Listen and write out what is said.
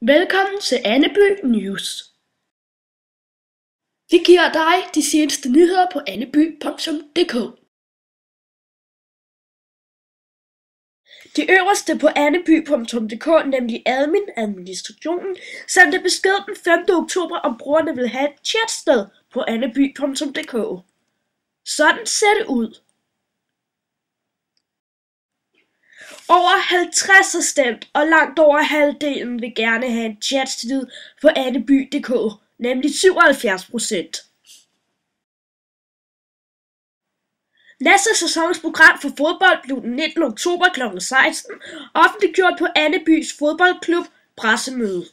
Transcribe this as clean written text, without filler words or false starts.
Velkommen til Anneby News. Vi giver dig de seneste nyheder på anneby.dk. De øverste på anneby.dk, nemlig administrationen, sendte besked den 5. oktober, om brugerne vil have et chatsted på anneby.dk. Sådan ser det ud. Over 50 har stemt, og langt over halvdelen vil gerne have et chatsted på anneby.dk, nemlig 77%. Næste sæsons program for fodbold blev den 19. oktober kl. 16 offentliggjort på Annebys fodboldklub pressemøde.